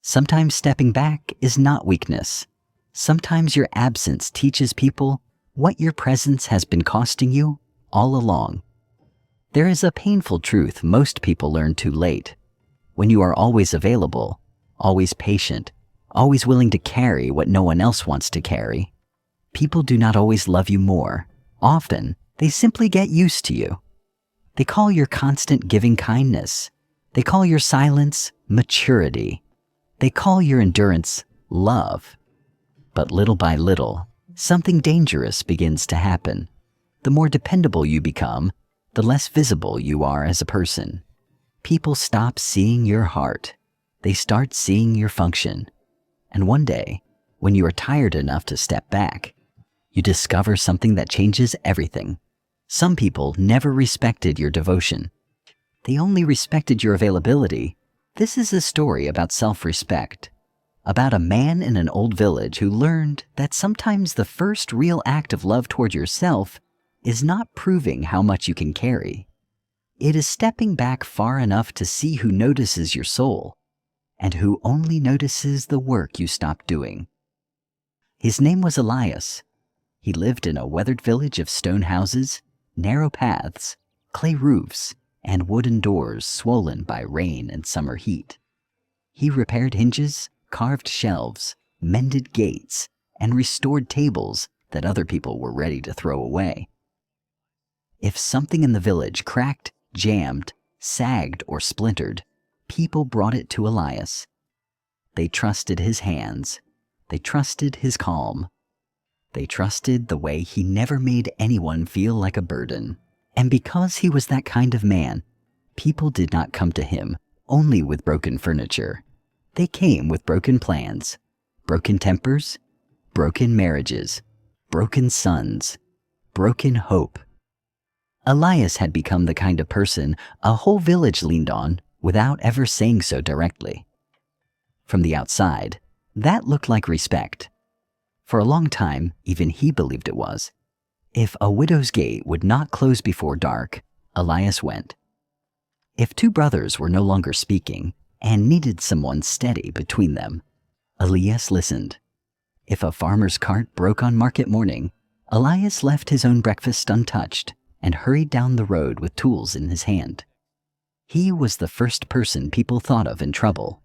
Sometimes stepping back is not weakness. Sometimes your absence teaches people what your presence has been costing you all along. There is a painful truth most people learn too late. When you are always available, always patient, always willing to carry what no one else wants to carry, people do not always love you more. Often, they simply get used to you. They call your constant giving kindness. They call your silence maturity. They call your endurance love. But little by little, something dangerous begins to happen. The more dependable you become, the less visible you are as a person. People stop seeing your heart. They start seeing your function. And one day, when you are tired enough to step back, you discover something that changes everything. Some people never respected your devotion. They only respected your availability. This is a story about self-respect, about a man in an old village who learned that sometimes the first real act of love toward yourself is not proving how much you can carry. It is stepping back far enough to see who notices your soul and who only notices the work you stopped doing. His name was Elias. He lived in a weathered village of stone houses, narrow paths, clay roofs, and wooden doors swollen by rain and summer heat. He repaired hinges, carved shelves, mended gates, and restored tables that other people were ready to throw away. If something in the village cracked, jammed, sagged, or splintered, people brought it to Elias. They trusted his hands. They trusted his calm. They trusted the way he never made anyone feel like a burden. And because he was that kind of man, people did not come to him only with broken furniture. They came with broken plans, broken tempers, broken marriages, broken sons, broken hope. Elias had become the kind of person a whole village leaned on without ever saying so directly. From the outside, that looked like respect. For a long time, even he believed it was. If a widow's gate would not close before dark, Elias went. If two brothers were no longer speaking and needed someone steady between them, Elias listened. If a farmer's cart broke on market morning, Elias left his own breakfast untouched and hurried down the road with tools in his hand. He was the first person people thought of in trouble,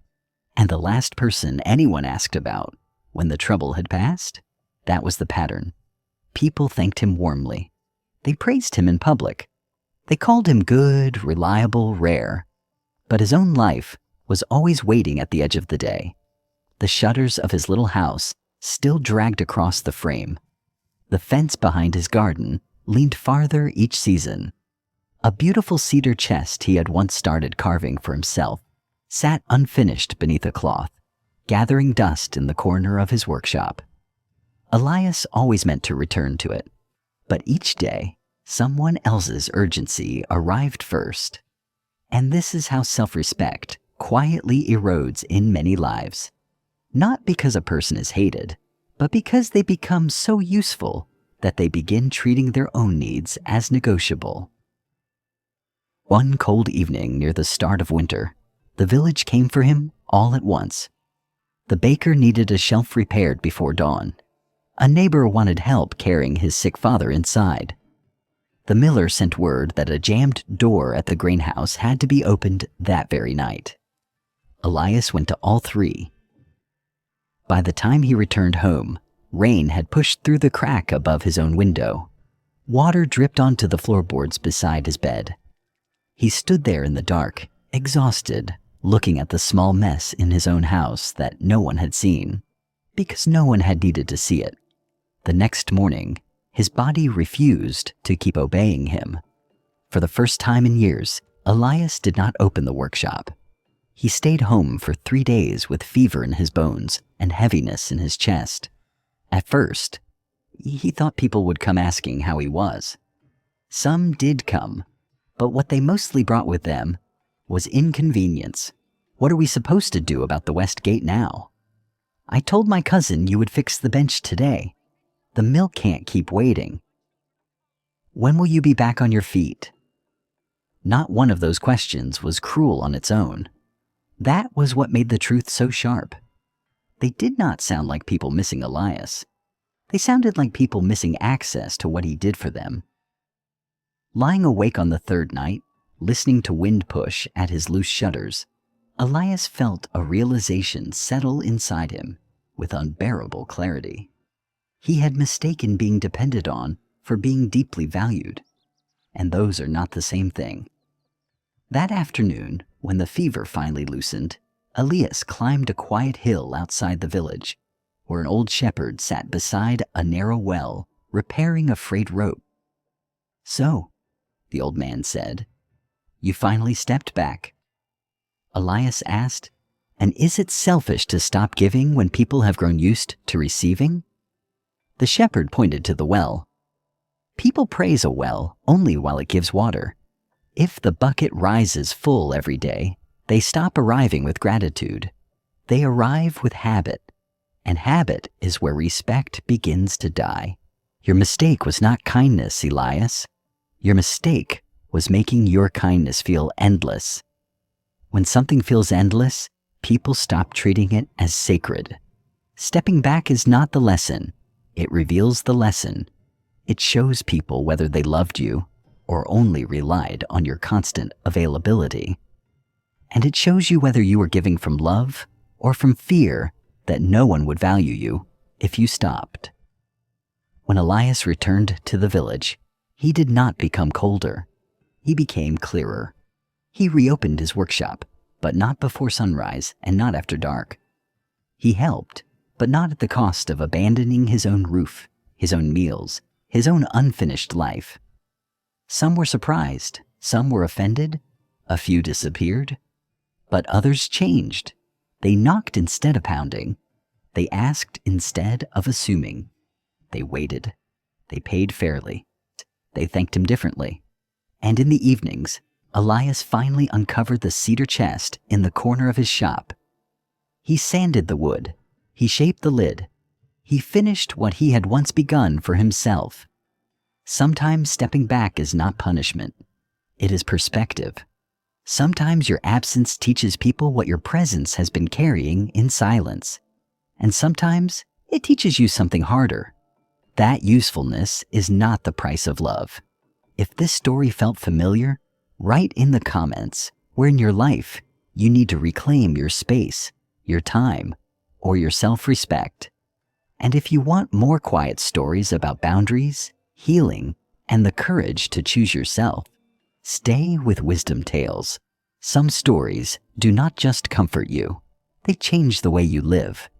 and the last person anyone asked about when the trouble had passed. That was the pattern. People thanked him warmly. They praised him in public. They called him good, reliable, rare. But his own life was always waiting at the edge of the day. The shutters of his little house still dragged across the frame. The fence behind his garden leaned farther each season. A beautiful cedar chest he had once started carving for himself sat unfinished beneath a cloth, gathering dust in the corner of his workshop. Elias always meant to return to it, but each day, someone else's urgency arrived first. And this is how self-respect quietly erodes in many lives. Not because a person is hated, but because they become so useful that they begin treating their own needs as negotiable. One cold evening near the start of winter, the village came for him all at once. The baker needed a shelf repaired before dawn. A neighbor wanted help carrying his sick father inside. The miller sent word that a jammed door at the grain house had to be opened that very night. Elias went to all three. By the time he returned home, rain had pushed through the crack above his own window. Water dripped onto the floorboards beside his bed. He stood there in the dark, exhausted, looking at the small mess in his own house that no one had seen, because no one had needed to see it. The next morning, his body refused to keep obeying him. For the first time in years, Elias did not open the workshop. He stayed home for 3 days with fever in his bones and heaviness in his chest. At first, he thought people would come asking how he was. Some did come, but what they mostly brought with them was inconvenience. What are we supposed to do about the west gate now? I told my cousin you would fix the bench today. The mill can't keep waiting. When will you be back on your feet? Not one of those questions was cruel on its own. That was what made the truth so sharp. They did not sound like people missing Elias. They sounded like people missing access to what he did for them. Lying awake on the third night, listening to wind push at his loose shutters, Elias felt a realization settle inside him with unbearable clarity. He had mistaken being depended on for being deeply valued, and those are not the same thing. That afternoon, when the fever finally loosened, Elias climbed a quiet hill outside the village, where an old shepherd sat beside a narrow well, repairing a frayed rope. "So," the old man said, "you finally stepped back?" Elias asked, "And is it selfish to stop giving when people have grown used to receiving?" The shepherd pointed to the well. "People praise a well only while it gives water. If the bucket rises full every day, they stop arriving with gratitude. They arrive with habit, and habit is where respect begins to die. Your mistake was not kindness, Elias. Your mistake was making your kindness feel endless. When something feels endless, people stop treating it as sacred. Stepping back is not the lesson. It reveals the lesson. It shows people whether they loved you or only relied on your constant availability. And it shows you whether you were giving from love or from fear that no one would value you if you stopped." When Elias returned to the village, he did not become colder. He became clearer. He reopened his workshop, but not before sunrise and not after dark. He helped, but not at the cost of abandoning his own roof, his own meals, his own unfinished life. Some were surprised, some were offended, a few disappeared, but others changed. They knocked instead of pounding. They asked instead of assuming. They waited. They paid fairly. They thanked him differently. And in the evenings, Elias finally uncovered the cedar chest in the corner of his shop. He sanded the wood. He shaped the lid. He finished what he had once begun for himself. Sometimes stepping back is not punishment. It is perspective. Sometimes your absence teaches people what your presence has been carrying in silence. And sometimes it teaches you something harder. That usefulness is not the price of love. If this story felt familiar, write in the comments where in your life you need to reclaim your space, your time, or your self-respect. And if you want more quiet stories about boundaries, healing, and the courage to choose yourself, stay with Wisdom Tales. Some stories do not just comfort you, they change the way you live.